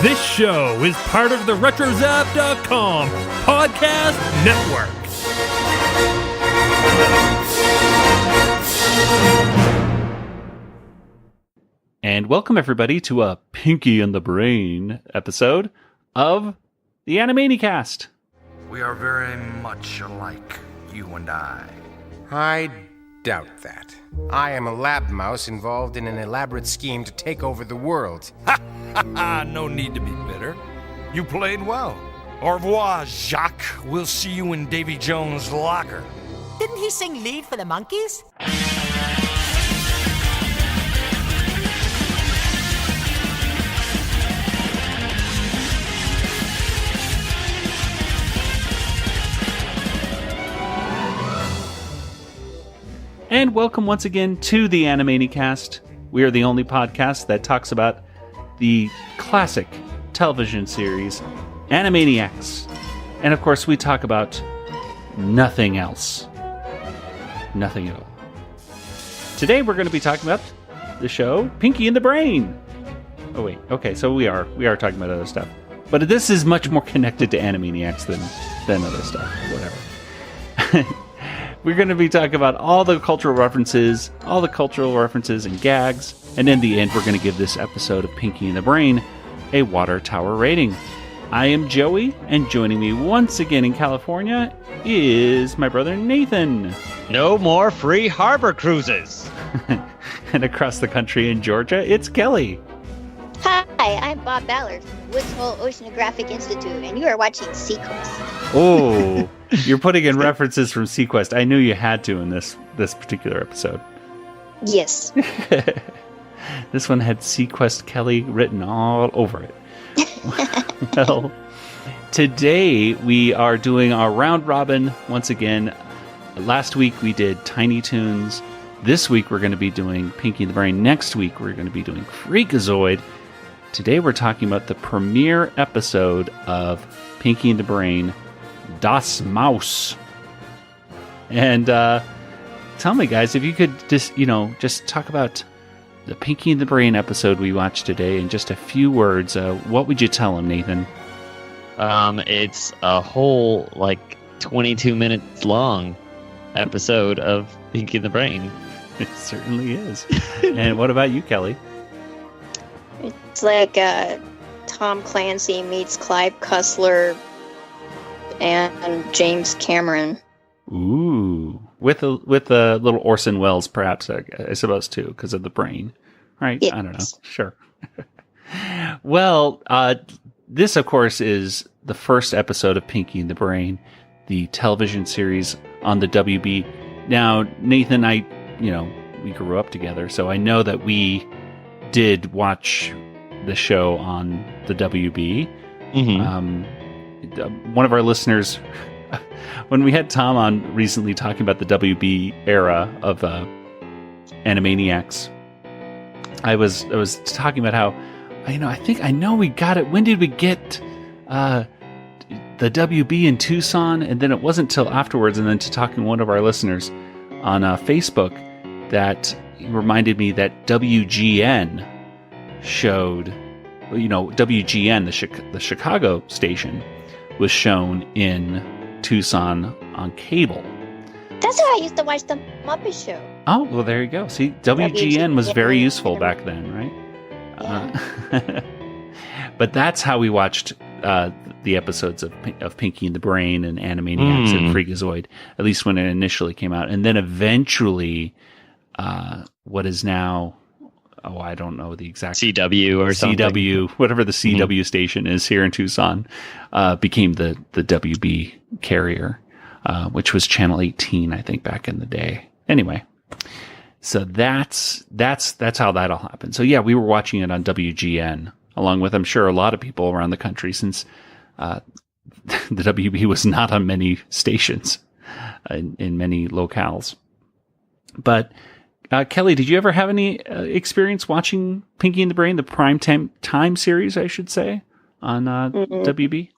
This show is part of the RetroZap.com podcast network. And welcome everybody to a Pinky in the Brain episode of the Animaniacs. We are very much alike, you and I. I doubt that. I am a lab mouse involved in an elaborate scheme to take over the world. Ha ha ha! No need to be bitter. You played well. Au revoir, Jacques. We'll see you in Davy Jones' locker. Didn't he sing lead for the Monkees? And welcome once again to the Animaniacs. We are the only podcast that talks about the classic television series, Animaniacs. And of course, we talk about nothing else. Nothing at all. Today, we're going to be talking about the show Pinky in the Brain. Oh, wait. Okay, so we are talking about other stuff. But this is much more connected to Animaniacs than other stuff. Whatever. We're going to be talking about all the cultural references and gags. And in the end, we're going to give this episode of Pinky in the Brain a water tower rating. I am Joey, and joining me once again in California is my brother Nathan. No more free harbor cruises. And across the country in Georgia, it's Kelly. Hi, I'm Bob Ballard from Woods Hole Oceanographic Institute, and you are watching Sequest. Oh, you're putting in references from Sequest. I knew you had to in this particular episode. Yes. This one had Sequest Kelly written all over it. Well, today we are doing our round robin once again. Last week we did Tiny Toons. This week we're going to be doing Pinky in the Brain. Next week we're going to be doing Freakazoid. Today we're talking about the premiere episode of Pinky in the Brain, Das Maus. And tell me, guys, if you could just talk about the Pinky in the Brain episode we watched today in just a few words. What would you tell them, Nathan? It's a whole 22 minutes long episode of Pinky in the Brain. It certainly is. And what about you, Kelly? It's like Tom Clancy meets Clive Cussler and James Cameron. Ooh, with a little Orson Welles, perhaps, I suppose, too, because of the brain. Right? Yes. I don't know. Sure. Well, this, of course, is the first episode of Pinky in the Brain, the television series on the WB. Now, Nathan and I, we grew up together, so I know that we did watch the show on the WB. Mm-hmm. One of our listeners, when we had Tom on recently talking about the WB era of Animaniacs, I was talking about how, I know we got it. When did we get the WB in Tucson? And then it wasn't till afterwards, and then to talking to one of our listeners on Facebook that reminded me that WGN showed, WGN, the Chicago station, was shown in Tucson on cable. That's how I used to watch the Muppet Show. Oh, well, there you go. See, WGN was very useful back then, right? Yeah. But that's how we watched the episodes of Pinky in the Brain and Animaniacs and Freakazoid, at least when it initially came out. And then eventually, what is now, I don't know the exact... CW or something. CW, whatever the CW station is here in Tucson, became the WB carrier, which was Channel 18, I think, back in the day. Anyway, so that's how that all happened. So yeah, we were watching it on WGN, along with, I'm sure, a lot of people around the country, since the WB was not on many stations in many locales. But Kelly, did you ever have any experience watching Pinky in the Brain, the prime time series, I should say, on WB?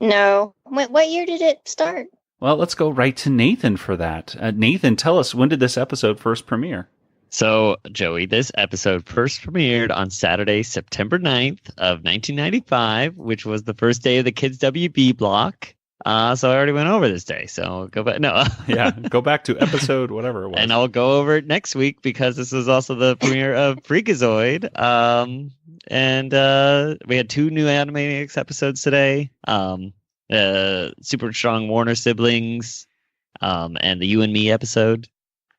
No. What year did it start? Well, let's go right to Nathan for that. Nathan, tell us, when did this episode first premiere? So, Joey, this episode first premiered on Saturday, September 9th of 1995, which was the first day of the Kids WB block. So I already went over this day, so go back. No. Yeah, go back to episode whatever it was. And I'll go over it next week because this is also the premiere of Freakazoid. And we had 2 new Animaniacs episodes today. Super Strong Warner Siblings, and the You and Me episode.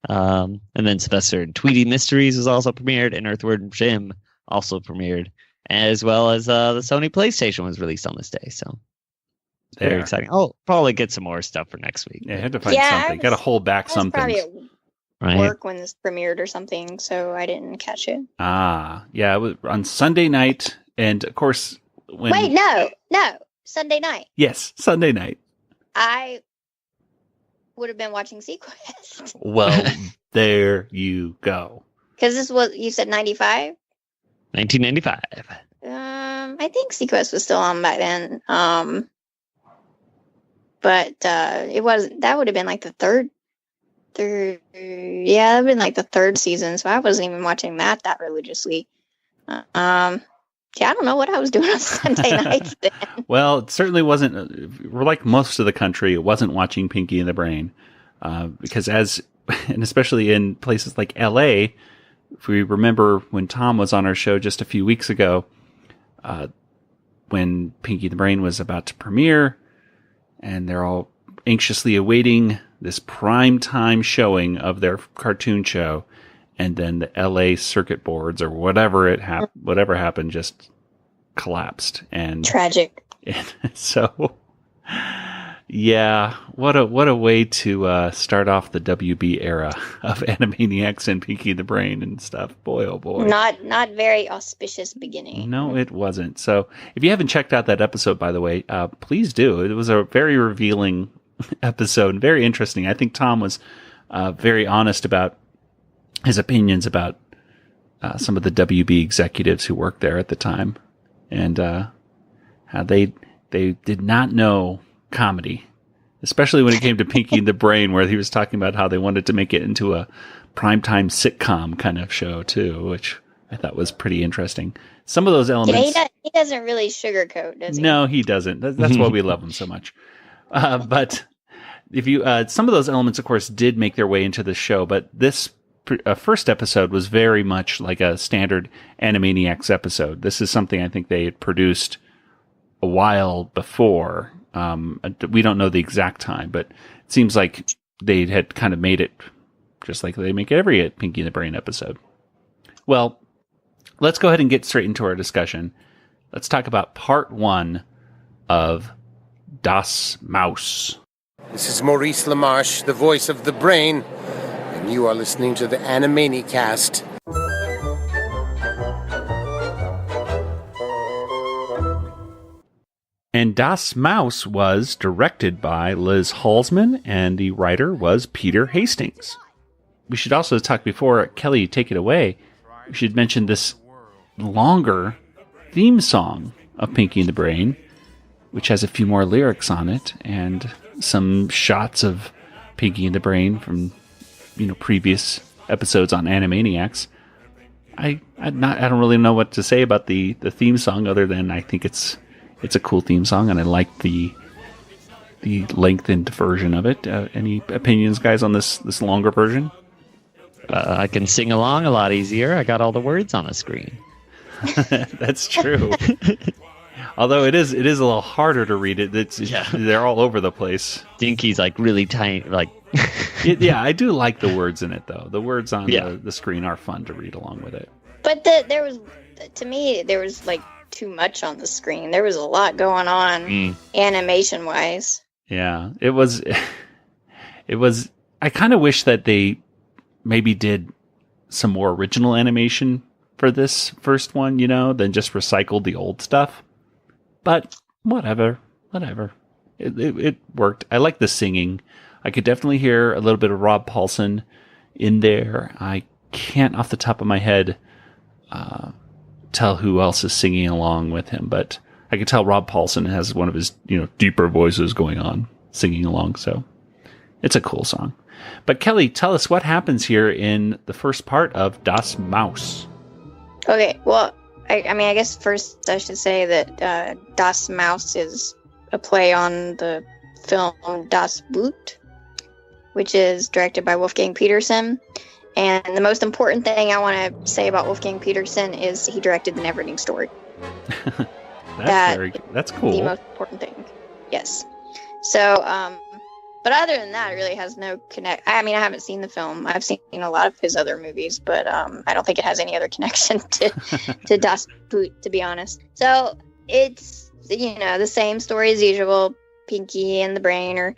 And then Sylvester and Tweety Mysteries was also premiered, and Earthworm Jim also premiered, as well as the Sony PlayStation was released on this day. So very exciting. I'll probably get some more stuff for next week. Yeah, I had to find something. Got to hold back some things. Probably at work when this premiered or something, so I didn't catch it. Yeah, it was on Sunday night, and of course, Wait, no, Sunday night. Yes, Sunday night. I would have been watching Sequest. Well, there you go. Because this was, you said 95? 1995. I think Sequest was still on by then. But that would have been like the third, that would have been like the 3rd season, so I wasn't even watching that religiously. I don't know what I was doing on Sunday nights then. Well, it certainly wasn't, we're like most of the country, it wasn't watching Pinky and the Brain. Because and especially in places like LA, if we remember when Tom was on our show just a few weeks ago, when Pinky and the Brain was about to premiere, and they're all anxiously awaiting this prime time showing of their cartoon show, and then the LA circuit boards or whatever happened just collapsed. And tragic. And so, yeah, what a way to start off the WB era of Animaniacs and Pinky the Brain and stuff. Boy, oh boy. Not very auspicious beginning. No, it wasn't. So if you haven't checked out that episode, by the way, please do. It was a very revealing episode, very interesting. I think Tom was very honest about his opinions about some of the WB executives who worked there at the time, and how they did not know comedy, especially when it came to Pinky and the Brain, where he was talking about how they wanted to make it into a primetime sitcom kind of show too, which I thought was pretty interesting. Some of those elements, he doesn't really sugarcoat, does he? No, he doesn't. That's why we love him so much. But if you, some of those elements, of course, did make their way into the show, but this first episode was very much like a standard Animaniacs episode. This is something I think they had produced a while before. We don't know the exact time, but it seems like they had kind of made it just like they make every Pinky and the Brain episode. Well, let's go ahead and get straight into our discussion. Let's talk about part 1 of Das Maus. This is Maurice LaMarche, the voice of the brain, and you are listening to the Animaniacast. And Das Maus was directed by Liz Halsman, and the writer was Peter Hastings. We should also talk, before Kelly take it away, we should mention this longer theme song of Pinky and the Brain, which has a few more lyrics on it, and some shots of Pinky and the Brain from, previous episodes on Animaniacs. I don't really know what to say about the theme song, other than I think it's a cool theme song, and I like the lengthened version of it. Any opinions, guys, on this longer version? I can sing along a lot easier. I got all the words on the screen. That's true. Although it is a little harder to read it. They're all over the place. Dinky's like really tiny, like. Yeah, I do like the words in it, though. The words on the screen are fun to read along with it. But there was like too much on the screen. There was a lot going on animation wise. Yeah, it was. I kind of wish that they maybe did some more original animation for this first one, than just recycled the old stuff. But whatever. It worked. I like the singing. I could definitely hear a little bit of Rob Paulsen in there. I can't off the top of my head tell who else is singing along with him, but I could tell Rob Paulsen has one of his, deeper voices going on, singing along. So it's a cool song. But Kelly, tell us what happens here in the first part of Das Maus. Okay, well, I mean, I guess first I should say that Das Maus is a play on the film Das Boot, which is directed by Wolfgang Petersen. And the most important thing I want to say about Wolfgang Petersen is he directed The Neverending Story. That's cool. The most important thing. Yes. So, but other than that, it really has no connect. I mean, I haven't seen the film. I've seen a lot of his other movies, but I don't think it has any other connection to Das Boot, to be honest. So it's, the same story as usual. Pinky and the Brain are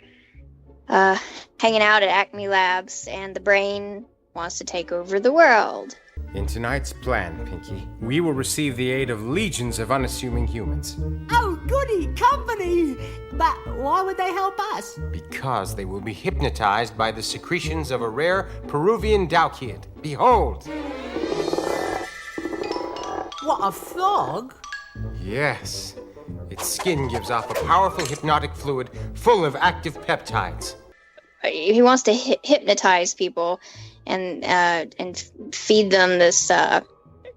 hanging out at Acme Labs, and the Brain wants to take over the world. In tonight's plan, Pinky, we will receive the aid of legions of unassuming humans. Oh, goody company! But why would they help us? Because they will be hypnotized by the secretions of a rare Peruvian dowkid. Behold! What, a frog? Yes. Its skin gives off a powerful hypnotic fluid full of active peptides. He wants to hypnotize people and feed them this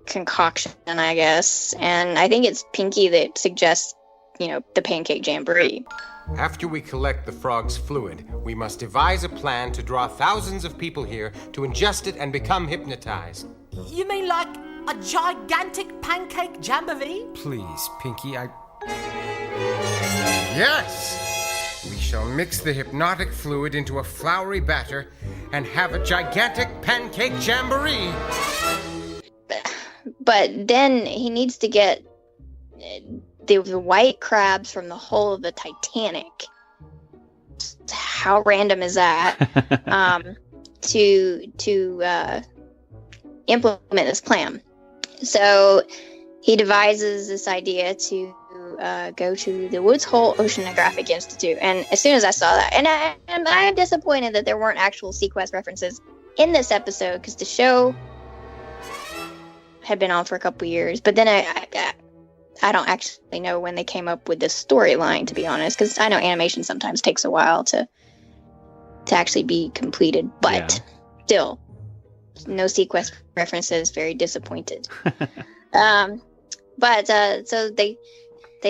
concoction, I guess. And I think it's Pinky that suggests, the pancake jamboree. After we collect the frog's fluid, we must devise a plan to draw thousands of people here to ingest it and become hypnotized. You mean like a gigantic pancake jamboree? Please, Pinky, Yes! We shall mix the hypnotic fluid into a floury batter and have a gigantic pancake jamboree. But then he needs to get the white crabs from the hull of the Titanic. How random is that? To implement this plan. So he devises this idea to go to the Woods Hole Oceanographic Institute. And as soon as I saw that, and I'm disappointed that there weren't actual seaQuest references in this episode, because the show had been on for a couple years. But then I don't actually know when they came up with this storyline, to be honest, because I know animation sometimes takes a while to actually be completed. But still, no seaQuest references. Very disappointed. But so they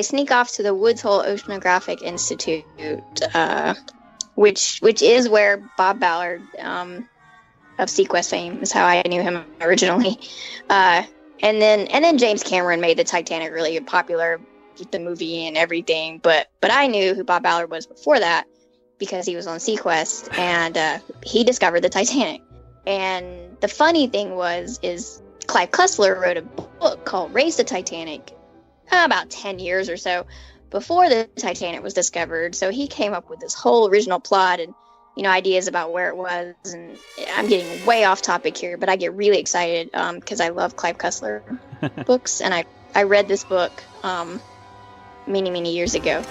sneak off to the Woods Hole Oceanographic Institute, which is where Bob Ballard of seaQuest fame is how I knew him originally. And then James Cameron made the Titanic really popular with the movie and everything. But I knew who Bob Ballard was before that because he was on seaQuest, and he discovered the Titanic. And the funny thing is Clive Cussler wrote a book called Raise the Titanic about 10 years or so before the Titanic was discovered. So he came up with this whole original plot and, ideas about where it was. And I'm getting way off topic here, but I get really excited because I love Clive Cussler books. And I read this book many, many years ago.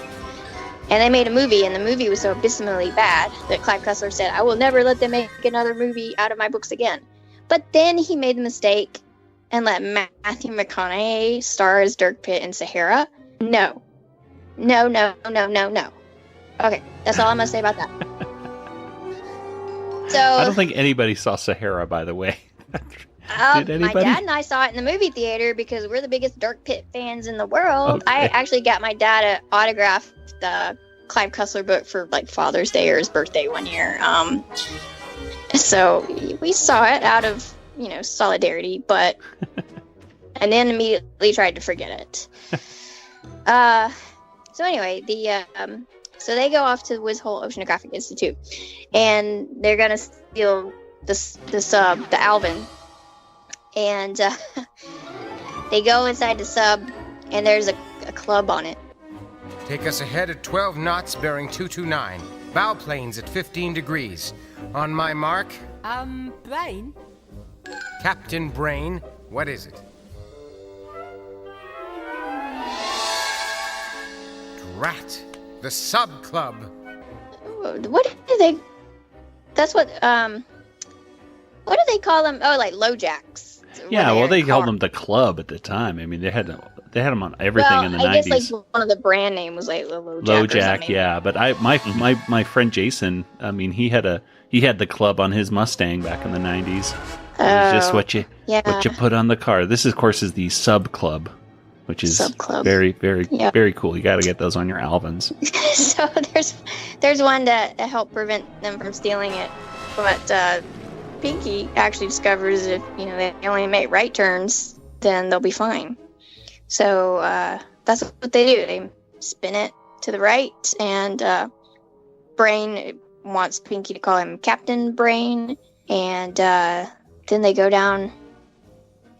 And they made a movie, and the movie was so abysmally bad that Clive Cussler said, I will never let them make another movie out of my books again. But then he made the mistake and let Matthew McConaughey star as Dirk Pitt in Sahara. No. Okay, that's all I'm going to say about that. So I don't think anybody saw Sahara, by the way. Did anybody? My dad and I saw it in the movie theater because we're the biggest Dirk Pitt fans in the world. Okay. I actually got my dad to autograph the Clive Cussler book for like Father's Day or his birthday one year. So we saw it out of, solidarity, but and then immediately tried to forget it. So anyway, so they go off to the Woods Hole Oceanographic Institute, and they're gonna steal the Alvin, and they go inside the sub, and there's a club on it. Take us ahead at 12 knots bearing 229. Bow planes at 15 degrees. On my mark. Brain? Captain Brain, what is it? Drat. The Sub Club. What do they... That's what do they call them? Oh, like LoJacks. Yeah, well, they called them the club at the time. I mean, they had them on everything in the 90s. I guess like one of the brand name was like LoJack, yeah. But my friend Jason, I mean, he had the club on his Mustang back in the 90s. It's just what you put on the car. This, of course, is the Sub Club, which is very, very, very cool. You got to get those on your Alvins. So there's one to help prevent them from stealing it, but Pinky actually discovers if they only make right turns, then they'll be fine. So that's what they do. They spin it to the right, and Brain wants Pinky to call him Captain Brain, and then they go down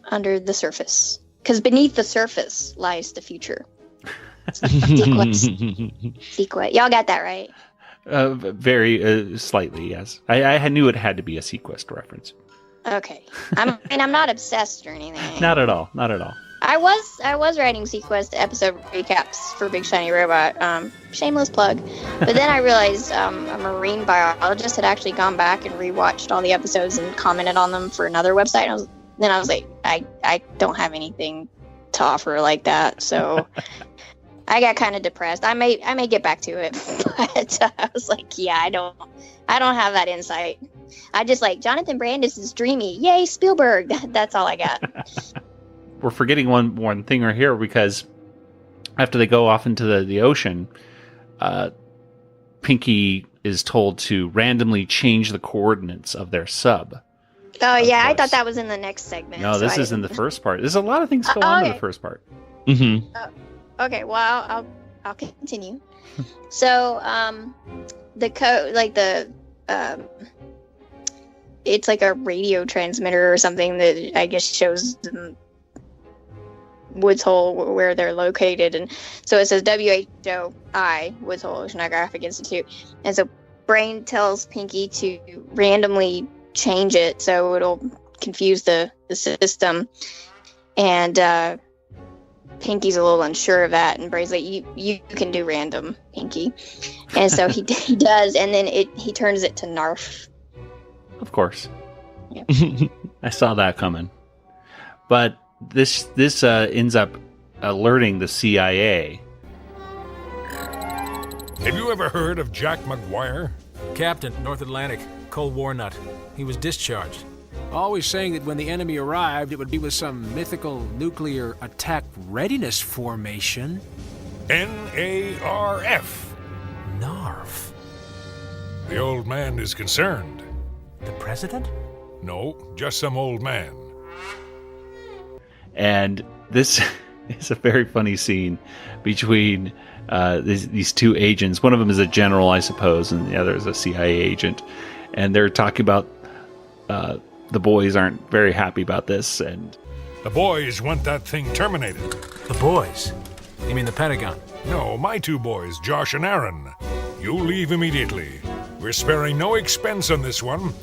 under the surface. Because beneath the surface lies the future. Sequest. Y'all got that right? Very slightly, yes. I knew it had to be a Sequest reference. Okay. I'm not obsessed or anything. Not at all. Not at all. I was writing Sequest episode recaps for Big Shiny Robot. Shameless plug. But then I realized a marine biologist had actually gone back and rewatched all the episodes and commented on them for another website. Then I was like, I don't have anything to offer like that. So I got kind of depressed. I may get back to it, but I was like, yeah, I don't have that insight. I just like Jonathan Brandis is dreamy. Yay, Spielberg. That's all I got. We're forgetting one thing right here, because after they go off into the ocean, Pinky is told to randomly change the coordinates of their sub. Oh, yeah, I thought that was in the next segment. No, this is in the first part. There's a lot of things go on in the first part. Mm-hmm. Okay, well, I'll continue. So, the code, like it's like a radio transmitter or something that I guess shows them Woods Hole where they're located, and so it says WHOI, Woods Hole Oceanographic Institute, and so Brain tells Pinky to randomly change it so it'll confuse the system, and Pinky's a little unsure of that, and Brain's like, you can do random, Pinky, and so he does, and then he turns it to Narf. Of course. Yep. I saw that coming, but this ends up alerting the CIA. Have you ever heard of Jack McGuire? Captain, North Atlantic, Cold War nut. He was discharged. Always saying that when the enemy arrived, it would be with some mythical nuclear attack readiness formation. NARF. NARF. The old man is concerned. The president? No, just some old man. And this is a very funny scene between these two agents. One of them is a general, I suppose, and the other is a CIA agent. And they're talking about the boys aren't very happy about this. And the boys want that thing terminated. The boys? You mean the Pentagon? No, my two boys, Josh and Aaron. You leave immediately. We're sparing no expense on this one.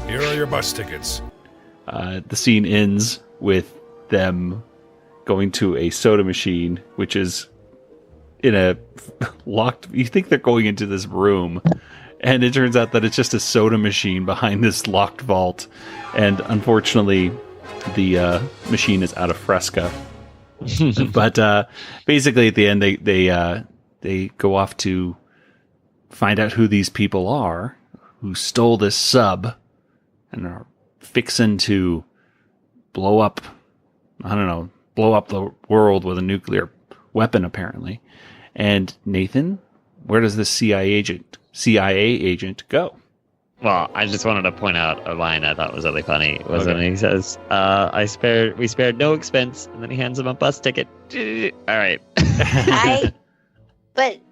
Here are your bus tickets. The scene ends with them going to a soda machine, which is in a locked... You think they're going into this room, and it turns out that it's just a soda machine behind this locked vault. And unfortunately, the machine is out of Fresca. But basically, at the end, they go off to find out who these people are who stole this sub and are fixing to blow up the world with a nuclear weapon, apparently. And Nathan, where does this CIA agent go? Well, I just wanted to point out a line I thought was really funny. Was when he says, we spared no expense, and then he hands him a bus ticket. All right.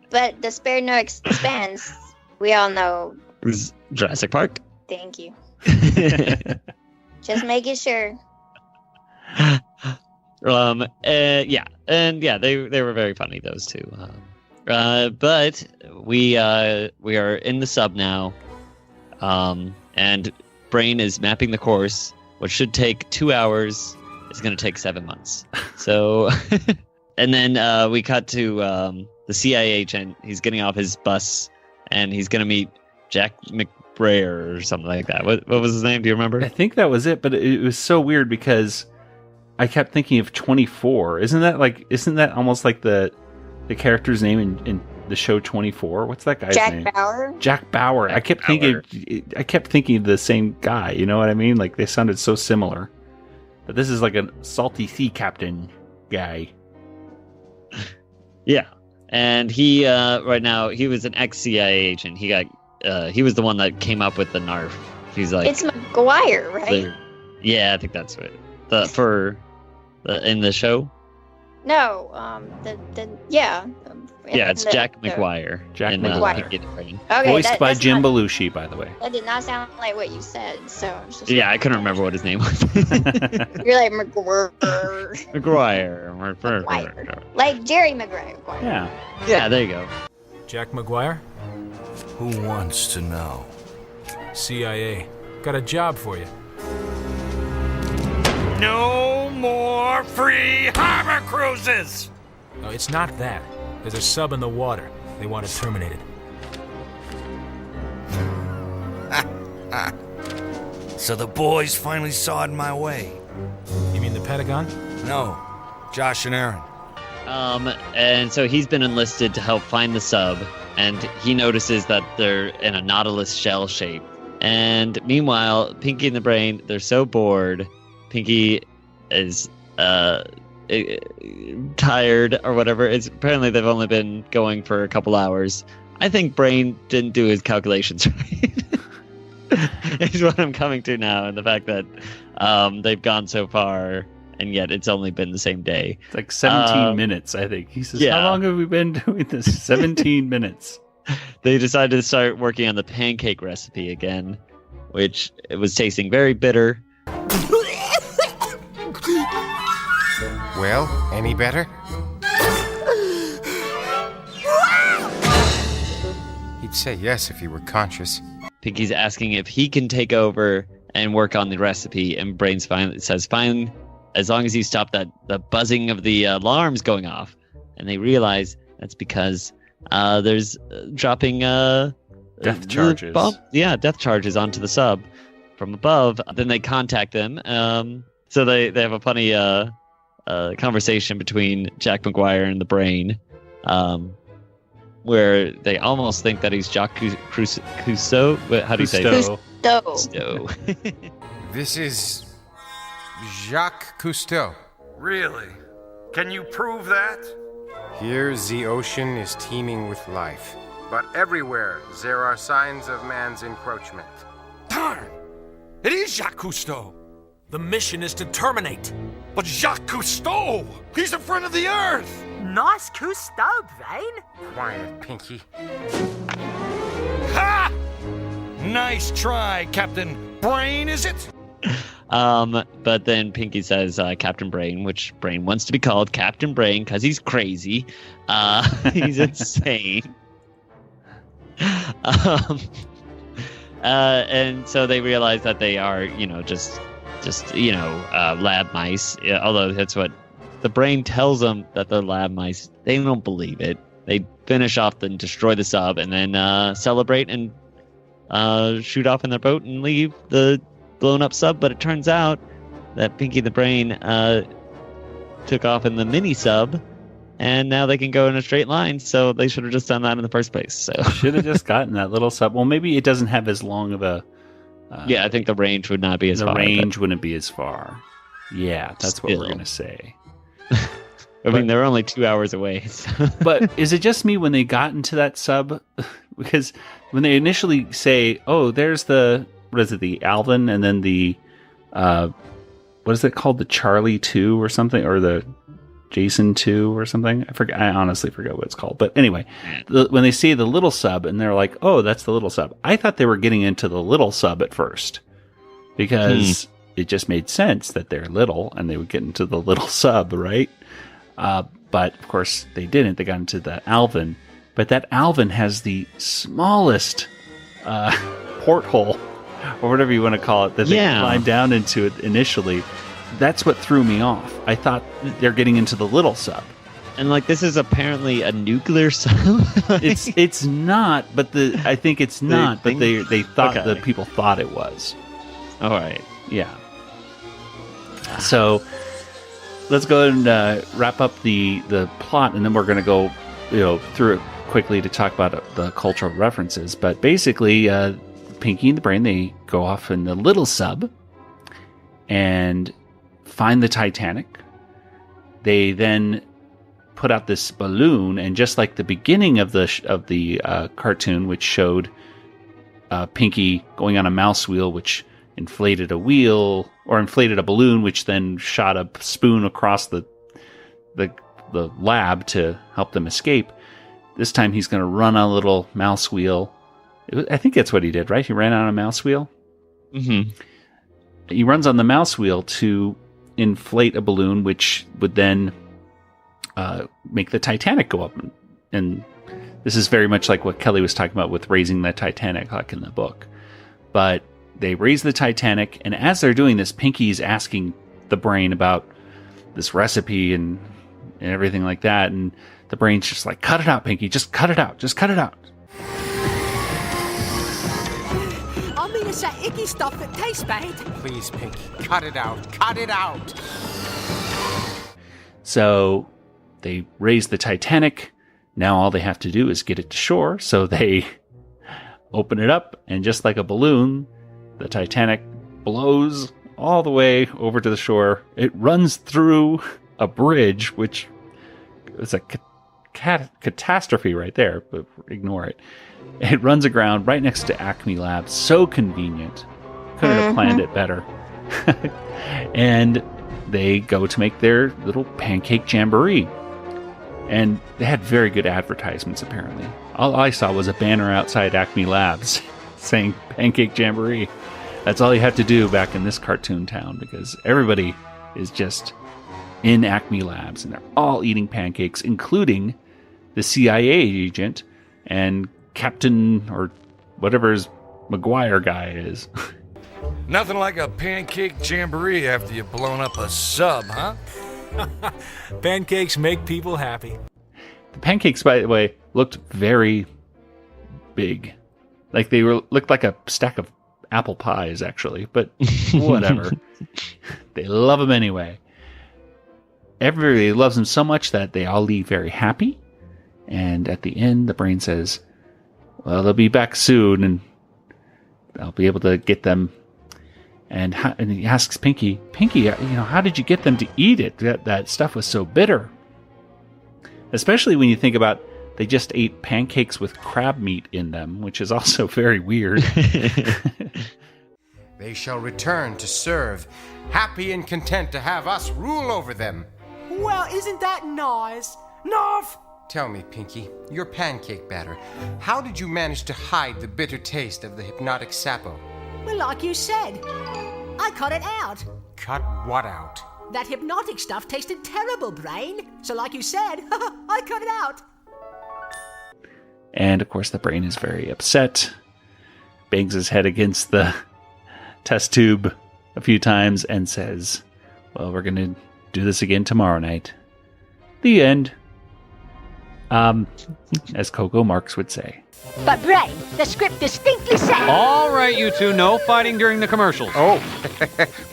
But the spared no expense, we all know. It was Jurassic Park. Thank you. Just making sure. They were very funny, those two. But we are in the sub now, and Brain is mapping the course. What should take 2 hours is going to take 7 months. So, and then we cut to the CIA agent. He's getting off his bus, and he's going to meet Jack McBrayer or something like that. What was his name? Do you remember? I think that was it, but it was so weird because I kept thinking of 24. Isn't that almost like the character's name in the show 24? What's that guy's name? Jack Bauer. Jack Bauer. I kept thinking of the same guy. You know what I mean? Like they sounded so similar. But this is like a salty sea captain guy. Yeah. And he right now he was an ex-CIA agent. He was the one that came up with the NARF. He's like, it's McGuire, right? Yeah, I think that's right. In the show. No, It's Jack McGuire. Jack McGuire. Okay, voiced by Jim Belushi, by the way. That did not sound like what you said, so I was just I couldn't remember what his name was. You're like McGuire. McGuire. Like Jerry Maguire. Yeah, there you go. Jack McGuire? Who wants to know? CIA. Got a job for you. No more free harbor cruises! No, it's not that. There's a sub in the water. They want it terminated. So the boys finally saw it my way. You mean the Pentagon? No, Josh and Aaron. And so he's been enlisted to help find the sub, and he notices that they're in a Nautilus shell shape. And meanwhile, Pinky and the Brain, they're so bored. Pinky is tired or whatever. Apparently they've only been going for a couple hours. I think Brain didn't do his calculations right. Is what I'm coming to now, and the fact that they've gone so far, and yet it's only been the same day. It's like 17 minutes, I think. He says, how long have we been doing this? 17 minutes. They decided to start working on the pancake recipe again, which it was tasting very bitter. Well, any better? He'd say yes if he were conscious. Pinky's asking if he can take over and work on the recipe, and Brains says fine, as long as you stop the buzzing of the alarms going off. And they realize that's because there's dropping death charges. Death charges onto the sub from above. Then they contact them. So they have a funny conversation between Jack McGuire and the Brain, where they almost think that he's Jacques Cousteau. How do you say that? Cousteau. This is Jacques Cousteau. Really? Can you prove that? Here the ocean is teeming with life, but everywhere there are signs of man's encroachment. Darn! It is Jacques Cousteau! The mission is to terminate. But Jacques Cousteau! He's a friend of the Earth! Nice Cousteau, Brain. Quiet, Pinky. Ha! Nice try, Captain Brain, is it? But then Pinky says Captain Brain, which Brain wants to be called Captain Brain because he's crazy. He's insane. And so they realize that they are, just lab mice. Although that's what the Brain tells them, that they're lab mice. They don't believe it. They finish off and destroy the sub, and then celebrate and shoot off in their boat and leave the blown up sub. But it turns out that Pinky the Brain took off in the mini sub, and now they can go in a straight line. So they should have just done that in the first place. So should have just gotten that little sub. Well, maybe it doesn't have as long of a. I think the range would not be as far. The range wouldn't be as far. Yeah, that's what we're gonna say. I mean, they're only 2 hours away. So. But is it just me when they got into that sub? Because when they initially say, "Oh, there's the the Alvin," and then the what is it called, the Charlie 2 or something, or the Jason 2 or something? I honestly forget what it's called. But anyway, when they see the little sub and they're like, "Oh, that's the little sub," I thought they were getting into the little sub at first because it just made sense that they're little and they would get into the little sub, right? But of course they didn't. They got into the Alvin. But that Alvin has the smallest porthole, or whatever you want to call it, that they climb down into it initially. That's what threw me off. I thought they're getting into the little sub. And this is apparently a nuclear sub. It's not, but I think it's not. But they thought that people thought it was. All right. Yeah. So let's go ahead and wrap up the plot, and then we're going to go through it quickly to talk about the cultural references. But basically, Pinky and the Brain, they go off in the little sub and find the Titanic. They then put out this balloon, and just like the beginning of the cartoon, which showed Pinky going on a mouse wheel, which inflated a wheel, or inflated a balloon, which then shot a spoon across the lab to help them escape. This time he's going to run on a little mouse wheel. I think that's what he did, right? He ran on a mouse wheel? Mm-hmm. He runs on the mouse wheel to inflate a balloon, which would then make the Titanic go up. And this is very much like what Kelly was talking about with raising the Titanic, like in the book. But they raise the Titanic, and as they're doing this, Pinky's asking the Brain about this recipe and everything like that, and the Brain's just like, cut it out, Pinky, just cut it out, just cut it out. I mean, it's that icky stuff that tastes bad. Please, Pinky, cut it out. Cut it out. So they raise the Titanic. Now all they have to do is get it to shore. So they open it up, and just like a balloon, the Titanic blows all the way over to the shore. It runs through a bridge, which is a catastrophe right there, but ignore it. It runs aground right next to Acme Labs. So convenient. Couldn't have planned it better. And they go to make their little pancake jamboree. And they had very good advertisements, apparently. All I saw was a banner outside Acme Labs saying Pancake Jamboree. That's all you have to do back in this cartoon town, because everybody is just in Acme Labs, and they're all eating pancakes, including the CIA agent and Captain, or whatever his McGuire guy is. Nothing like a pancake jamboree after you've blown up a sub, huh? Pancakes make people happy. The pancakes, by the way, looked very big. Like they looked like a stack of apple pies, actually, but whatever. They love them anyway. Everybody loves them so much that they all leave very happy. And at the end, the Brain says, well, they'll be back soon, and I'll be able to get them. And he asks Pinky, how did you get them to eat it? That stuff was so bitter. Especially when you think about they just ate pancakes with crab meat in them, which is also very weird. They shall return to serve, happy and content to have us rule over them. Well, isn't that nice? Narf! Tell me, Pinky, your pancake batter, how did you manage to hide the bitter taste of the hypnotic Sapo? Well, like you said, I cut it out. Cut what out? That hypnotic stuff tasted terrible, Brain. So like you said, I cut it out. And of course the Brain is very upset, bangs his head against the test tube a few times and says, well, we're going to do this again tomorrow night. The end. As Coco Marx would say. But Brain, the script distinctly said... All right, you two, no fighting during the commercials. Oh,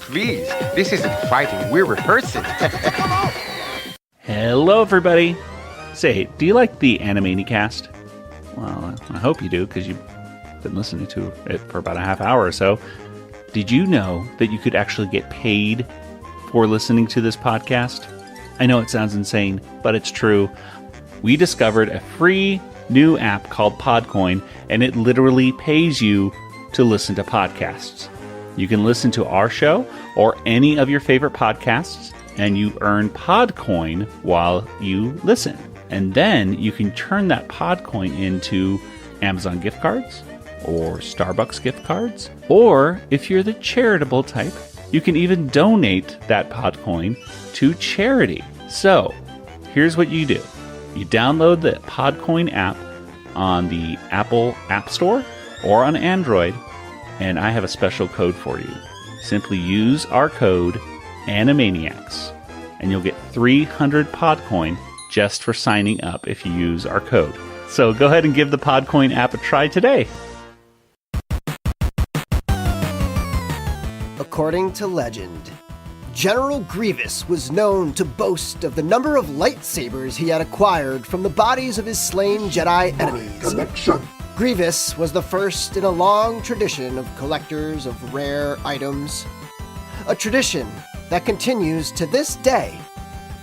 please, this isn't fighting, we're rehearsing. Hello, everybody. Say, do you like the Animaniacs? Well, I hope you do, because you've been listening to it for about a half hour or so. Did you know that you could actually get paid for listening to this podcast? I know it sounds insane, but it's true. We discovered a free new app called Podcoin, and it literally pays you to listen to podcasts. You can listen to our show or any of your favorite podcasts, and you earn Podcoin while you listen. And then you can turn that Podcoin into Amazon gift cards or Starbucks gift cards. Or if you're the charitable type, you can even donate that Podcoin to charity. So here's what you do. You download the Podcoin app on the Apple App Store or on Android, and I have a special code for you. Simply use our code Animaniacs, and you'll get 300 Podcoin just for signing up if you use our code. So go ahead and give the Podcoin app a try today. According to legend, General Grievous was known to boast of the number of lightsabers he had acquired from the bodies of his slain Jedi enemies. Grievous was the first in a long tradition of collectors of rare items. A tradition that continues to this day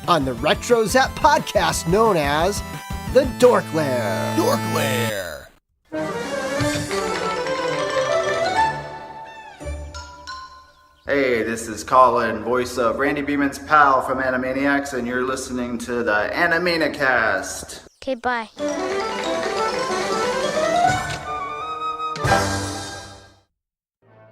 on the Retro Zap podcast known as the Dork Lair. Dork Lair. Hey, this is Colin, voice of Randy Beeman's pal from Animaniacs, and you're listening to the Animaniacast. Okay, bye.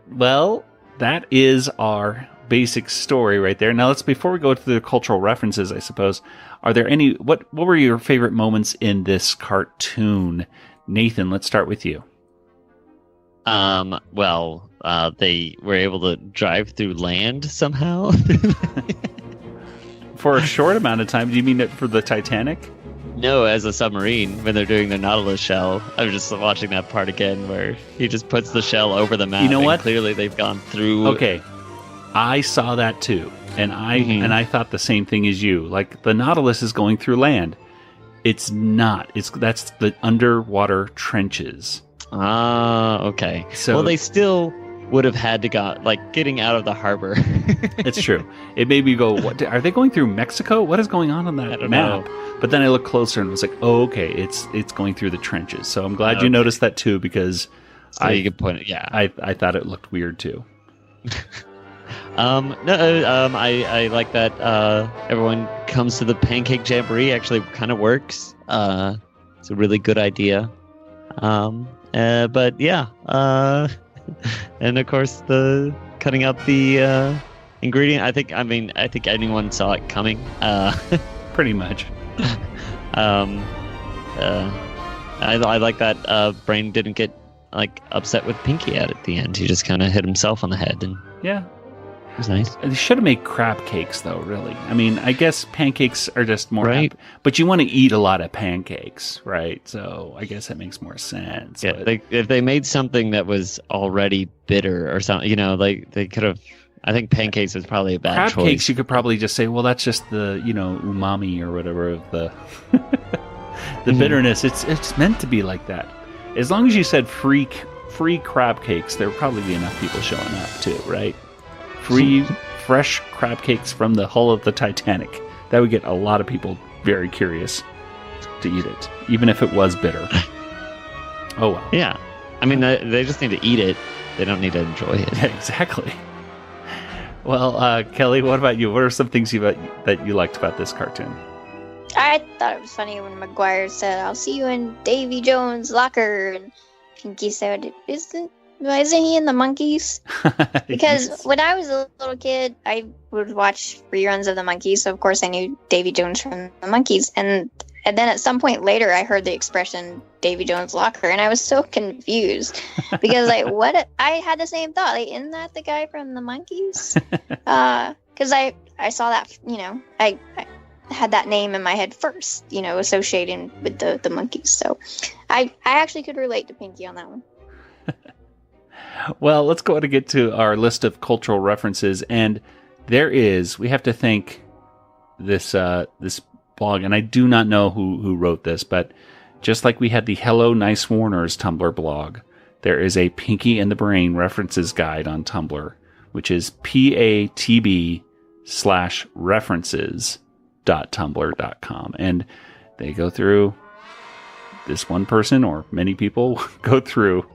Well, that is our basic story right there. Now, before we go to the cultural references, I suppose, are there any, what were your favorite moments in this cartoon? Nathan, let's start with you. They were able to drive through land somehow. For a short amount of time. Do you mean it for the Titanic? No, as a submarine, when they're doing their Nautilus shell. I was just watching that part again where he just puts the shell over the map. You know what? Clearly they've gone through. Okay. I saw that too. And I thought the same thing as you. Like, the Nautilus is going through land. It's not. That's the underwater trenches. Ah, okay. So, well, they still would have had to getting out of the harbor. It's true. It made me go, what? Are they going through Mexico? What is going on that map? Know. But then I looked closer and was like, oh, okay, it's going through the trenches. So I'm glad you noticed that too, because you could point it. Yeah, I thought it looked weird too. I like that everyone comes to the pancake jamboree. Actually, kind of works. It's a really good idea. But yeah, and of course the cutting out the ingredient. I think anyone saw it coming. Pretty much. I like that Brain didn't get upset with Pinky at the end. He just kind of hit himself on the head, and yeah, it was nice. They should have made crab cakes, though. Really, I mean, I guess pancakes are just more right. But you want to eat a lot of pancakes, right? So I guess that makes more sense. Yeah, if they made something that was already bitter or something, they could have. I think pancakes was probably a bad crab choice. Cakes, you could probably just say, well, that's just the umami or whatever of the the bitterness. It's meant to be like that. As long as you said free crab cakes, there would probably be enough people showing up too, right? Free fresh crab cakes from the hull of the Titanic. That would get a lot of people very curious to eat it, even if it was bitter. Oh well. Yeah, I mean they just need to eat it. They don't need to enjoy it. Yeah, exactly. Well, Kelly, what about you? What are some things that you liked about this cartoon? I thought it was funny when McGuire said, "I'll see you in Davy Jones' locker," and Pinky said, "Isn't he in the Monkeys?" Because Yes. when I was a little kid, I would watch reruns of the Monkeys, so of course I knew Davy Jones from the Monkeys, and then at some point later, I heard the expression "Davy Jones' locker," and I was so confused because what? I had the same thought. Isn't that the guy from the Monkeys? Because I saw that, I had that name in my head first, associating with the Monkeys. So I actually could relate to Pinky on that one. Well, let's go ahead and get to our list of cultural references, and we have to thank this blog, and I do not know who wrote this, but just like we had the Hello Nice Warners Tumblr blog, there is a Pinky and the Brain references guide on Tumblr, which is patb/references.tumblr.com. And they go through, this one person or many people go through,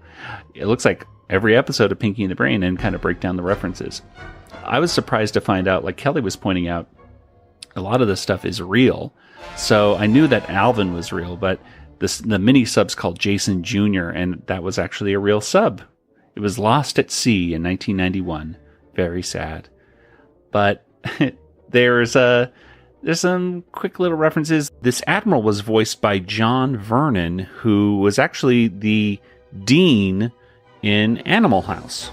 it looks like every episode of Pinky and the Brain and kind of break down the references. I was surprised to find out, like Kelly was pointing out, a lot of this stuff is real. So I knew that Alvin was real, but the mini sub's called Jason Jr., and that was actually a real sub. It was lost at sea in 1991. Very sad. But there's some quick little references. This admiral was voiced by John Vernon, who was actually the dean in Animal House.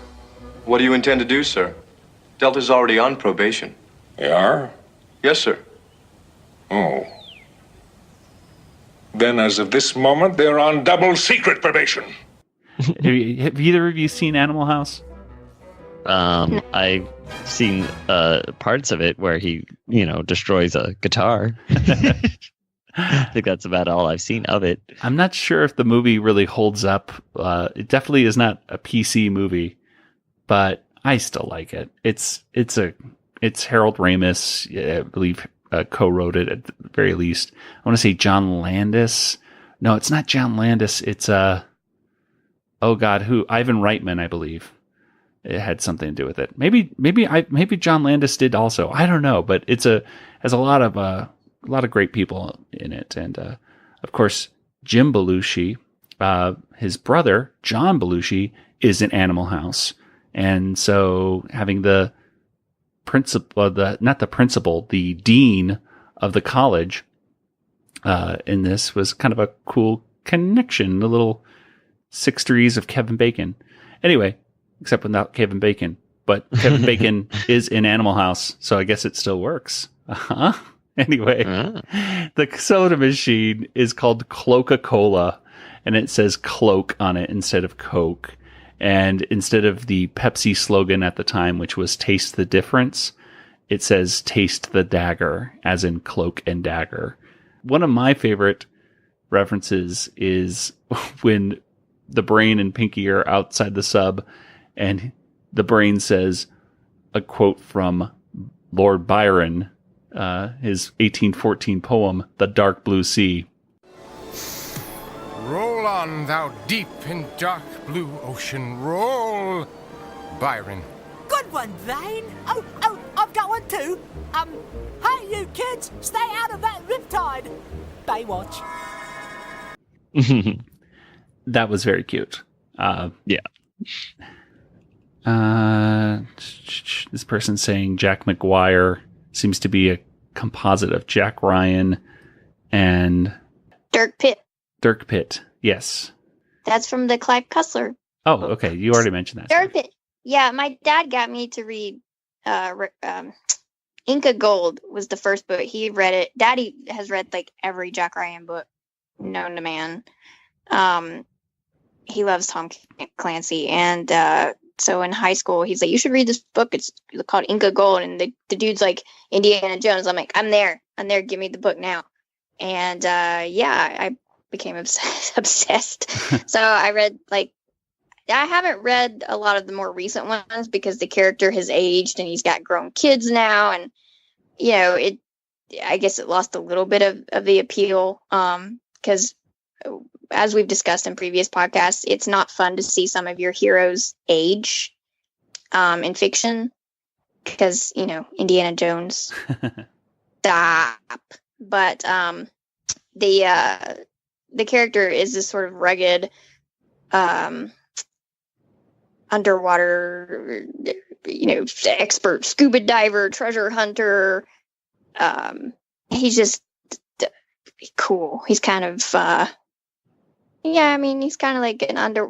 What do you intend to do, sir? Delta's already on probation. They are? Yes, sir. Oh. Then, as of this moment, they're on double secret probation. Have either of you seen Animal House? I've seen parts of it where he, destroys a guitar. I think that's about all I've seen of it. I'm not sure if the movie really holds up. It definitely is not a PC movie, but I still like it. It's Harold Ramis, I believe, co-wrote it at the very least. I want to say John Landis. No, it's not John Landis. It's Ivan Reitman, I believe. It had something to do with it. Maybe John Landis did also. I don't know, but has a lot of great people in it, and of course Jim Belushi, his brother John Belushi, is in Animal House, and so having the dean of the college in this was kind of a cool connection. The little 6 degrees of Kevin Bacon. Anyway, except without Kevin Bacon, but Kevin Bacon is in Animal House, so I guess it still works. Anyway, the soda machine is called Cloca-Cola, and it says cloak on it instead of Coke. And instead of the Pepsi slogan at the time, which was taste the difference, it says taste the dagger, as in cloak and dagger. One of my favorite references is when the Brain and Pinky are outside the sub, and the Brain says a quote from Lord Byron, his 1814 poem, The Dark Blue Sea. Roll on, thou deep and dark blue ocean, roll. Byron. Good one, Vane. Oh, I've got one too. Hey, you kids, stay out of that riptide. Baywatch. That was very cute. Yeah. This person's saying Jack McGuire seems to be a composite of Jack Ryan and Dirk Pitt. Dirk Pitt, yes. That's from the Clive Cussler. Oh, okay. You already mentioned that. Dirk Pitt. Yeah, my dad got me to read Inca Gold was the first book. He read it. Daddy has read like every Jack Ryan book known to man. He loves Tom Clancy. And so in high school, he's like, you should read this book. It's called Inca Gold. And the dude's like Indiana Jones. I'm like, I'm there. Give me the book now. And I became obsessed. So I read I haven't read a lot of the more recent ones because the character has aged and he's got grown kids now. And, I guess it lost a little bit of the appeal. Because as we've discussed in previous podcasts, it's not fun to see some of your heroes age in fiction because, Indiana Jones. Stop. But the character is this sort of rugged underwater, expert scuba diver, treasure hunter. He's just cool. He's kind of, he's kind of like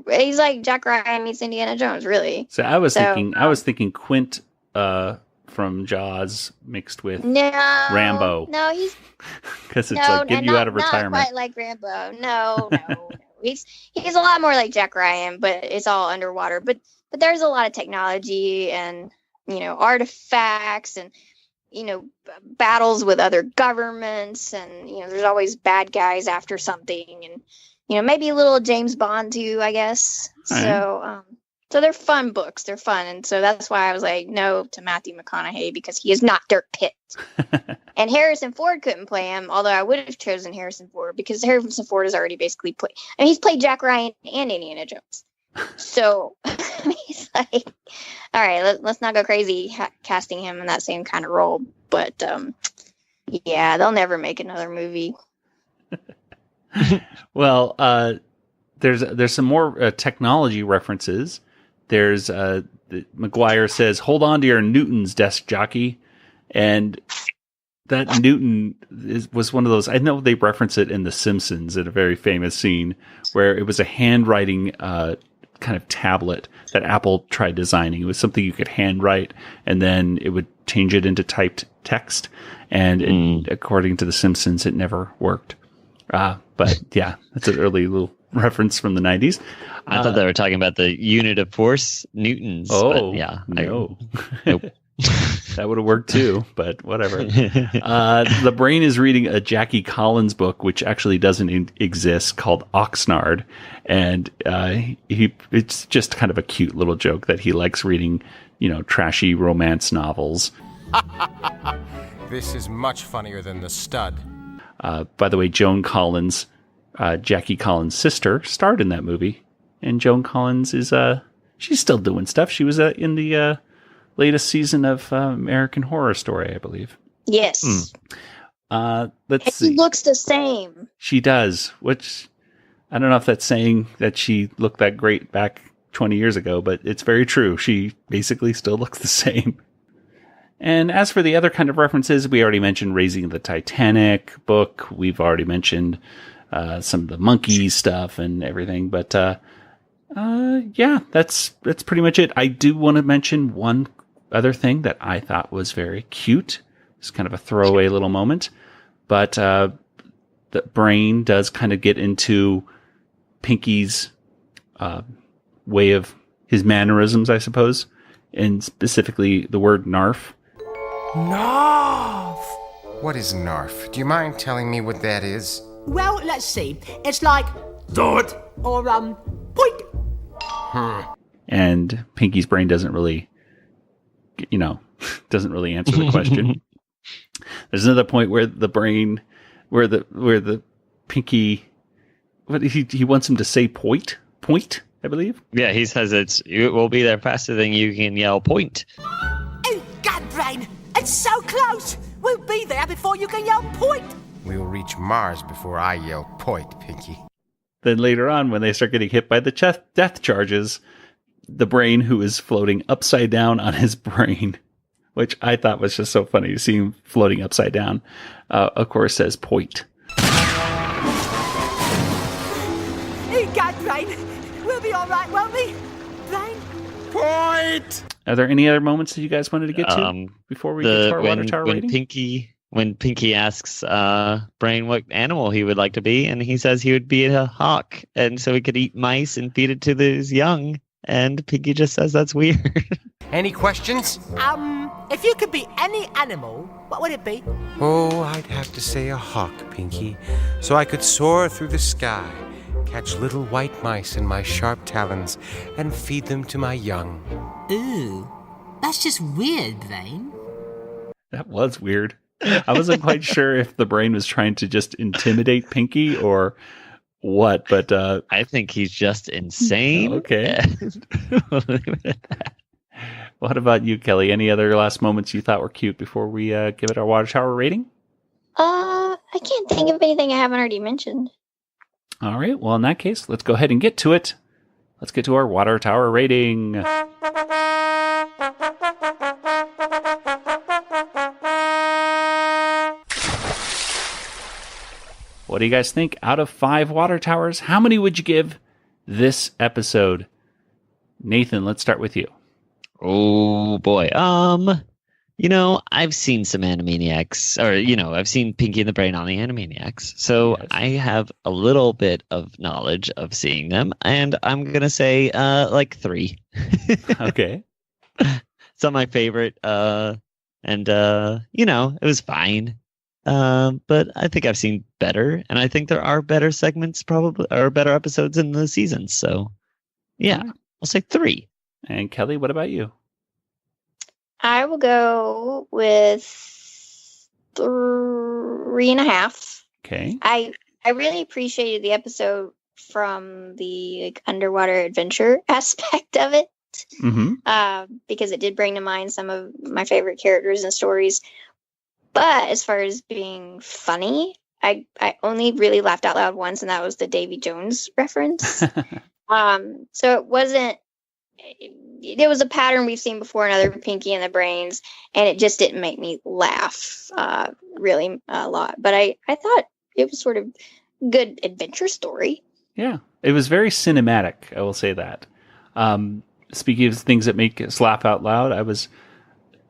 he's like Jack Ryan meets Indiana Jones, really. So I was thinking Quint from Jaws mixed with Rambo. No, he's because it's get you out of retirement. Not quite like Rambo. No. He's a lot more like Jack Ryan, but it's all underwater. But there's a lot of technology and artifacts and battles with other governments and there's always bad guys after something and maybe a little James Bond too, I guess. Right. So they're fun books. They're fun. And so that's why I was like, no to Matthew McConaughey because he is not Dirk Pitt. And Harrison Ford couldn't play him, although I would have chosen Harrison Ford because Harrison Ford has already basically played. I mean, he's played Jack Ryan and Indiana Jones. So he's like, all right, let's not go crazy casting him in that same kind of role. But they'll never make another movie. Well, there's some more technology references. There's McGuire says, "Hold on to your Newton's, desk jockey," and that Newton was one of those. I know they reference it in The Simpsons in a very famous scene where it was a handwriting kind of tablet that Apple tried designing. It was something you could handwrite, and then it would change it into typed text. And according to The Simpsons, it never worked. But yeah, that's an early little reference from the 90s. I thought they were talking about the unit of force, newtons. Oh, but yeah. No. Nope. That would have worked too, but whatever. The brain is reading a Jackie Collins book, which actually doesn't exist, called Oxnard. And it's just kind of a cute little joke that he likes reading, trashy romance novels. This is much funnier than The Stud. By the way, Joan Collins, Jackie Collins' sister, starred in that movie. And Joan Collins is, she's still doing stuff. She was in the latest season of American Horror Story, I believe. Yes. Let's see. She looks the same. She does, which I don't know if that's saying that she looked that great back 20 years ago, but it's very true. She basically still looks the same. And as for the other kind of references, we already mentioned Raising the Titanic book. We've already mentioned some of the monkeys stuff and everything. But yeah, that's pretty much it. I do want to mention one other thing that I thought was very cute. It's kind of a throwaway little moment. But the brain does kind of get into Pinky's way of his mannerisms, I suppose. And specifically the word narf. Narf! What is narf? Do you mind telling me what that is? Well, let's see. It's like dot or point. And Pinky's brain doesn't really, doesn't really answer the question. There's another point where the brain, where the Pinky, what he wants him to say point, I believe. Yeah, he says it will be there faster than you can yell point. Oh, God, brain! It's so close! We'll be there before you can yell point! We'll reach Mars before I yell point, Pinky. Then later on, when they start getting hit by the death charges, the brain, who is floating upside down on his brain, which I thought was just so funny to see him floating upside down, of course says point. Oh, God, brain! We'll be all right, won't we? Brain? Point! Are there any other moments that you guys wanted to get to before we get to our water tower rating? When Pinky asks Brain what animal he would like to be, and he says he would be a hawk, and so he could eat mice and feed it to his young, and Pinky just says that's weird. Any questions? If you could be any animal, what would it be? Oh, I'd have to say a hawk, Pinky, so I could soar through the sky, catch little white mice in my sharp talons, and feed them to my young. Ooh, that's just weird, Brain. That was weird. I wasn't quite sure if the brain was trying to just intimidate Pinky or what, but I think he's just insane. Okay. What about you, Kelly? Any other last moments you thought were cute before we give it our water tower rating? I can't think of anything I haven't already mentioned. All right. Well, in that case, let's go ahead and get to it. Let's get to our water tower rating. What do you guys think? Out of 5 water towers, how many would you give this episode? Nathan, let's start with you. Oh boy. I've seen some Animaniacs, or I've seen Pinky and the Brain on the Animaniacs, so yes. I have a little bit of knowledge of seeing them, and I'm gonna say like 3. Okay. It's not my favorite, and it was fine. But I think I've seen better, and I think there are better segments, probably, or better episodes in the season. So, yeah, I'll say 3. And Kelly, what about you? I will go with 3.5. Okay. I really appreciated the episode from the underwater adventure aspect of it, because it did bring to mind some of my favorite characters and stories. But as far as being funny, I only really laughed out loud once, and that was the Davy Jones reference. So it wasn't. It was a pattern we've seen before in other Pinky and the Brains, and it just didn't make me laugh really a lot. But I thought it was sort of good adventure story. Yeah, it was very cinematic. I will say that. Speaking of things that make us laugh out loud, I was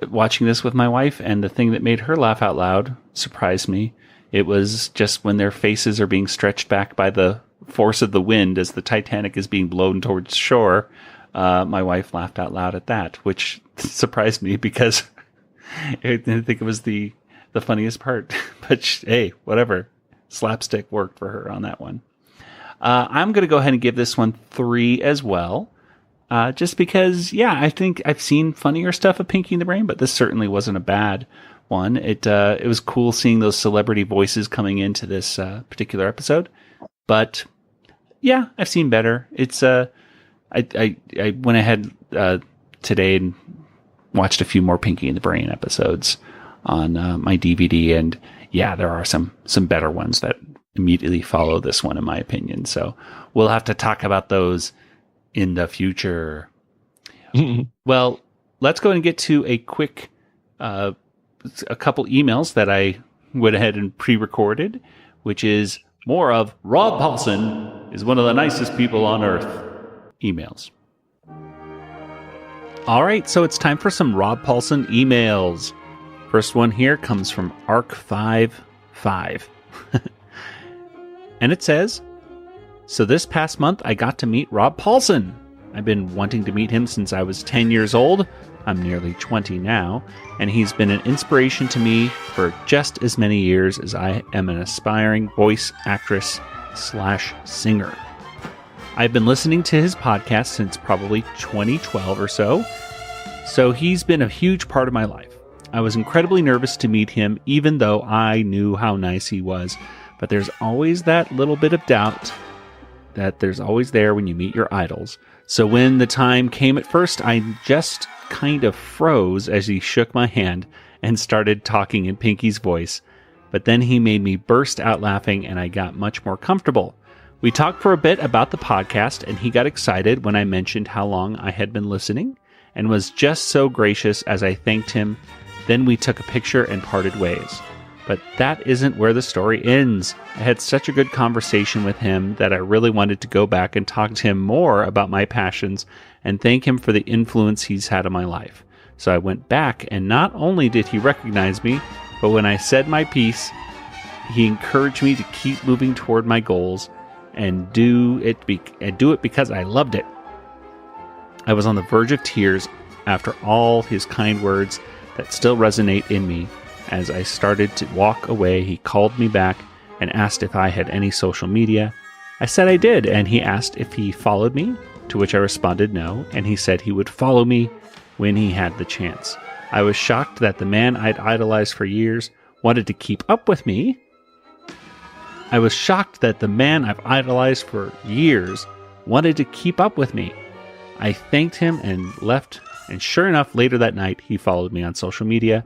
watching this with my wife, and the thing that made her laugh out loud surprised me. It was just when their faces are being stretched back by the force of the wind as the Titanic is being blown towards shore, my wife laughed out loud at that, which surprised me because I didn't think it was the funniest part. But hey, whatever. Slapstick worked for her on that one. I'm going to go ahead and give this one 3 as well. Just because, yeah, I think I've seen funnier stuff of Pinky and the Brain, but this certainly wasn't a bad one. It was cool seeing those celebrity voices coming into this particular episode. But yeah, I've seen better. It's I went ahead today and watched a few more Pinky and the Brain episodes on my DVD, and yeah, there are some better ones that immediately follow this one, in my opinion. So we'll have to talk about those in the future. Well, let's go ahead and get to a quick, a couple emails that I went ahead and pre-recorded, which is more of Rob Paulson is one of the nicest people on earth emails. All right, so it's time for some Rob Paulson emails. First one here comes from Arc55. And it says, so this past month, I got to meet Rob Paulson. I've been wanting to meet him since I was 10 years old. I'm nearly 20 now, and he's been an inspiration to me for just as many years as I am an aspiring voice actress / singer. I've been listening to his podcast since probably 2012 or so he's been a huge part of my life. I was incredibly nervous to meet him, even though I knew how nice he was, but there's always that little bit of doubt that there's always there when you meet your idols. So when the time came at first, I just kind of froze as he shook my hand and started talking in Pinky's voice. But then he made me burst out laughing and I got much more comfortable. We talked for a bit about the podcast and he got excited when I mentioned how long I had been listening and was just so gracious as I thanked him. Then we took a picture and parted ways. But that isn't where the story ends. I had such a good conversation with him that I really wanted to go back and talk to him more about my passions and thank him for the influence he's had on my life. So I went back, and not only did he recognize me, but when I said my piece, he encouraged me to keep moving toward my goals and do it because I loved it. I was on the verge of tears after all his kind words that still resonate in me. As I started to walk away, he called me back and asked if I had any social media. I said I did, and he asked if he followed me, to which I responded no, and he said he would follow me when he had the chance. I was shocked that the man I'd idolized for years wanted to keep up with me. I thanked him and left, and sure enough, later that night, he followed me on social media.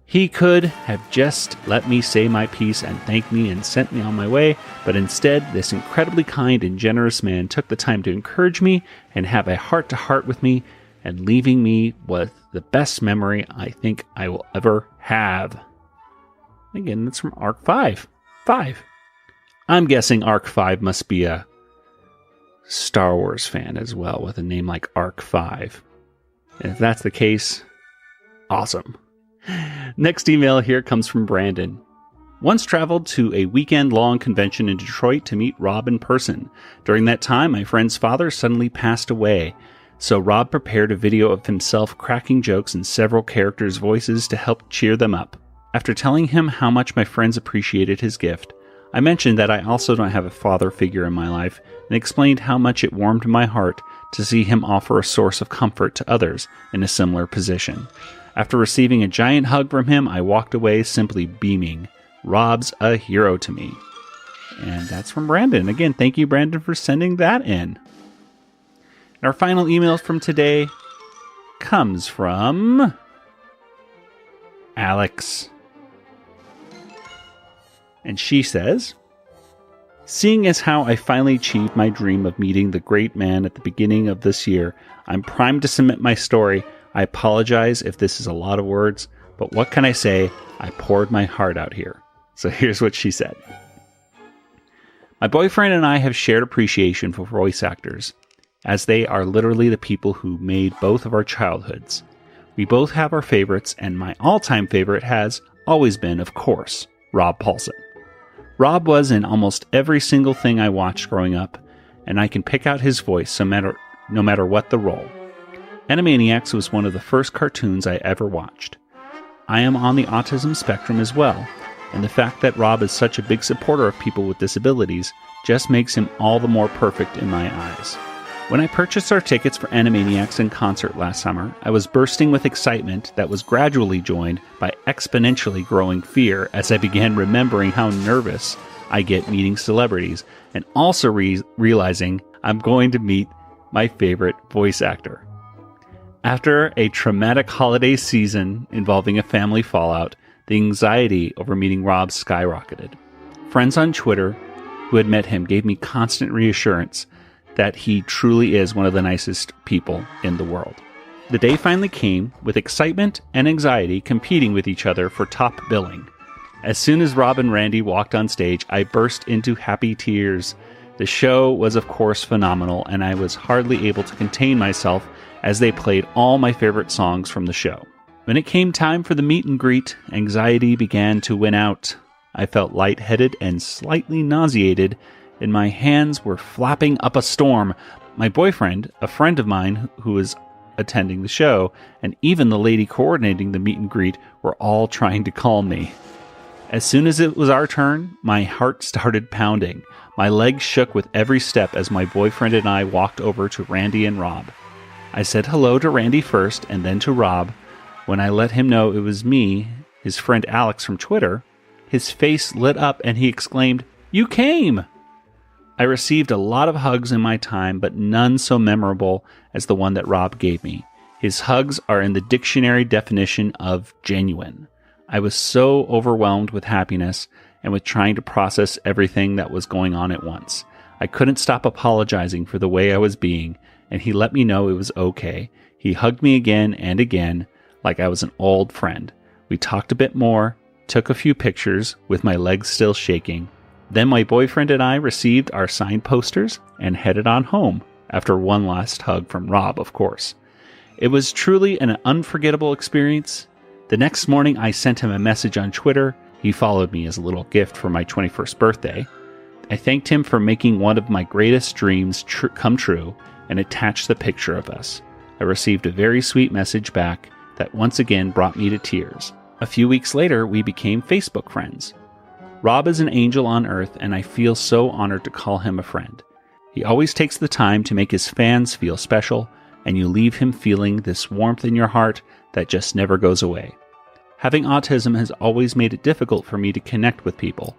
He could have just let me say my piece and thanked me and sent me on my way, but instead, this incredibly kind and generous man took the time to encourage me and have a heart-to-heart with me, and leaving me with the best memory I think I will ever have. Again, that's from Arc 5. I'm guessing Arc 5 must be a Star Wars fan as well, with a name like Arc 5. And if that's the case, awesome. Next email here comes from Brandon. Once traveled to a weekend-long convention in Detroit to meet Rob in person. During that time, my friend's father suddenly passed away, so Rob prepared a video of himself cracking jokes in several characters' voices to help cheer them up. After telling him how much my friends appreciated his gift, I mentioned that I also don't have a father figure in my life and explained how much it warmed my heart to see him offer a source of comfort to others in a similar position. After receiving a giant hug from him, I walked away simply beaming. Rob's a hero to me. And that's from Brandon. Again, thank you, Brandon, for sending that in. And our final email from today comes from Alex. And she says, seeing as how I finally achieved my dream of meeting the great man at the beginning of this year, I'm primed to submit my story. I apologize if this is a lot of words, but what can I say? I poured my heart out here. So here's what she said. My boyfriend and I have shared appreciation for voice actors, as they are literally the people who made both of our childhoods. We both have our favorites, and my all-time favorite has always been, of course, Rob Paulson. Rob was in almost every single thing I watched growing up, and I can pick out his voice no matter what the role. Animaniacs was one of the first cartoons I ever watched. I am on the autism spectrum as well, and the fact that Rob is such a big supporter of people with disabilities just makes him all the more perfect in my eyes. When I purchased our tickets for Animaniacs in concert last summer, I was bursting with excitement that was gradually joined by exponentially growing fear as I began remembering how nervous I get meeting celebrities, and also realizing I'm going to meet my favorite voice actor. After a traumatic holiday season involving a family fallout, the anxiety over meeting Rob skyrocketed. Friends on Twitter who had met him gave me constant reassurance that he truly is one of the nicest people in the world. The day finally came, with excitement and anxiety competing with each other for top billing. As soon as Rob and Randy walked on stage, I burst into happy tears. The show was, of course, phenomenal, and I was hardly able to contain myself as they played all my favorite songs from the show. When it came time for the meet and greet, anxiety began to win out. I felt lightheaded and slightly nauseated, and my hands were flapping up a storm. My boyfriend, a friend of mine who was attending the show, and even the lady coordinating the meet and greet were all trying to calm me. As soon as it was our turn, my heart started pounding. My legs shook with every step as my boyfriend and I walked over to Randy and Rob. I said hello to Randy first and then to Rob. When I let him know it was me, his friend Alex from Twitter, his face lit up and he exclaimed, "You came!" I received a lot of hugs in my time, but none so memorable as the one that Rob gave me. His hugs are in the dictionary definition of genuine. I was so overwhelmed with happiness and with trying to process everything that was going on at once. I couldn't stop apologizing for the way I was being, and he let me know it was okay. He hugged me again and again, like I was an old friend. We talked a bit more, took a few pictures with my legs still shaking. Then my boyfriend and I received our signed posters and headed on home, after one last hug from Rob, of course. It was truly an unforgettable experience. The next morning, I sent him a message on Twitter. He followed me as a little gift for my 21st birthday. I thanked him for making one of my greatest dreams come true and attached the picture of us. I received a very sweet message back that once again brought me to tears. A few weeks later, we became Facebook friends. Rob is an angel on earth, and I feel so honored to call him a friend. He always takes the time to make his fans feel special, and you leave him feeling this warmth in your heart that just never goes away. Having autism has always made it difficult for me to connect with people.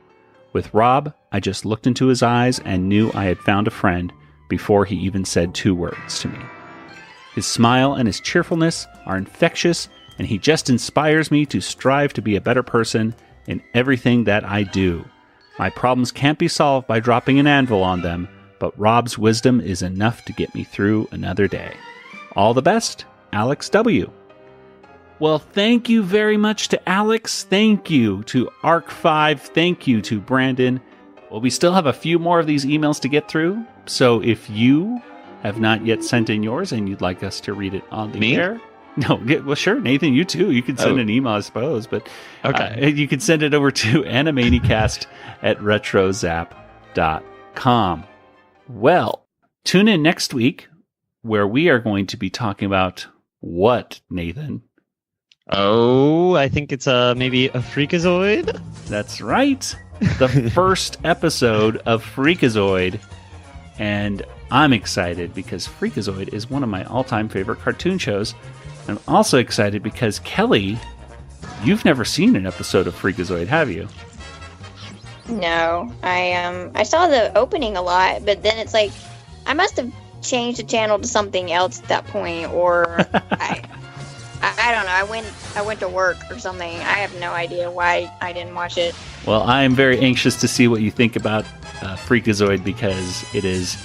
With Rob, I just looked into his eyes and knew I had found a friend before he even said 2 words to me. His smile and his cheerfulness are infectious, and he just inspires me to strive to be a better person in everything that I do. My problems can't be solved by dropping an anvil on them, but Rob's wisdom is enough to get me through another day. All the best, Alex W. Well, thank you very much to Alex. Thank you to Arc5. Thank you to Brandon. Well, we still have a few more of these emails to get through, so if you have not yet sent in yours and you'd like us to read it on the air... No, well, sure, Nathan, you too. You can send an email, I suppose, but okay. You can send it over to animaniacast@retrozap.com. Well, tune in next week where we are going to be talking about what, Nathan? Oh, I think it's maybe a Freakazoid? That's right. The first episode of Freakazoid. And I'm excited because Freakazoid is one of my all-time favorite cartoon shows. I'm also excited because, Kelly, you've never seen an episode of Freakazoid, have you? No, I saw the opening a lot, but then it's like I must have changed the channel to something else at that point, or I don't know. I went to work or something. I have no idea why I didn't watch it. Well, I am very anxious to see what you think about Freakazoid because it's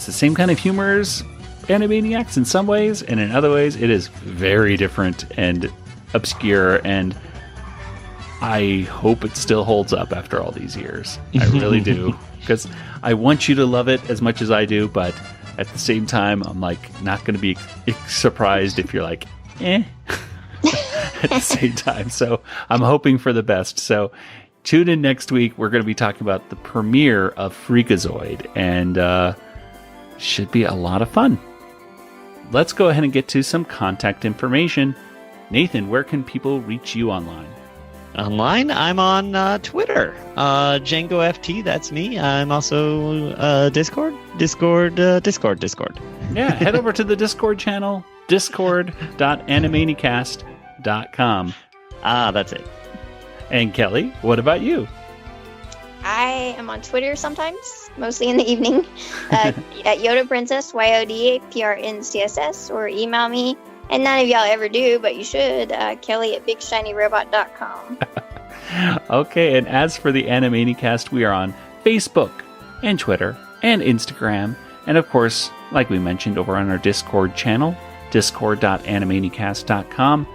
the same kind of humor as Animaniacs in some ways, and in other ways it is very different and obscure, and I hope it still holds up after all these years. I really do, because I want you to love it as much as I do, but at the same time I'm like not going to be surprised if you're like at the same time. So I'm hoping for the best. So tune in next week. We're going to be talking about the premiere of Freakazoid, and should be a lot of fun. Let's go ahead and get to some contact information. Nathan, where can people reach you online? Online, I'm on Twitter. DjangoFT, that's me. I'm also Discord. Yeah, head over to the Discord channel, discord.animaniacast.com. That's it. And Kelly, what about you? I am on Twitter sometimes, mostly in the evening, at Yoda Princess, YODAPRNCSS, or email me. And none of y'all ever do, but you should. Kelly at BigShinyRobot.com. Okay, and as for the Animaniacast, we are on Facebook and Twitter and Instagram. And of course, like we mentioned, over on our Discord channel, discord.animaniacast.com.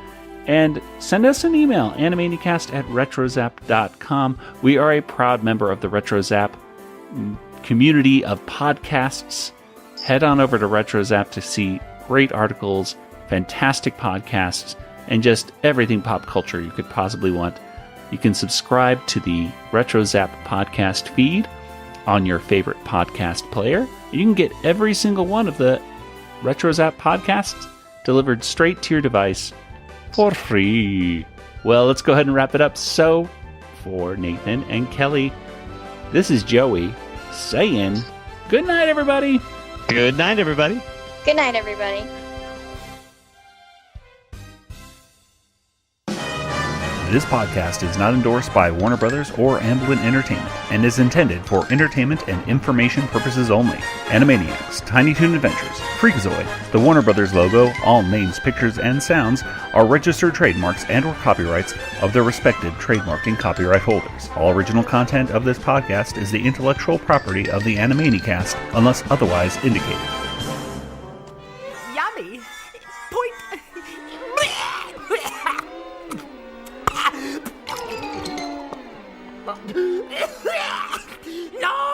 And send us an email, animaniacast@retrozap.com. We are a proud member of the RetroZap community of podcasts. Head on over to RetroZap to see great articles, fantastic podcasts, and just everything pop culture you could possibly want. You can subscribe to the RetroZap podcast feed on your favorite podcast player. You can get every single one of the RetroZap podcasts delivered straight to your device for free. Well, let's go ahead and wrap it up. So, for Nathan and Kelly, this is Joey saying good night, everybody. Good night, everybody. Good night, everybody. This podcast is not endorsed by Warner Brothers or Amblin Entertainment and is intended for entertainment and information purposes only. Animaniacs, Tiny Toon Adventures, Freakazoid, the Warner Brothers logo, all names, pictures, and sounds are registered trademarks and or copyrights of their respective trademark and copyright holders. All original content of this podcast is the intellectual property of the Animaniacast unless otherwise indicated. Yummy. No!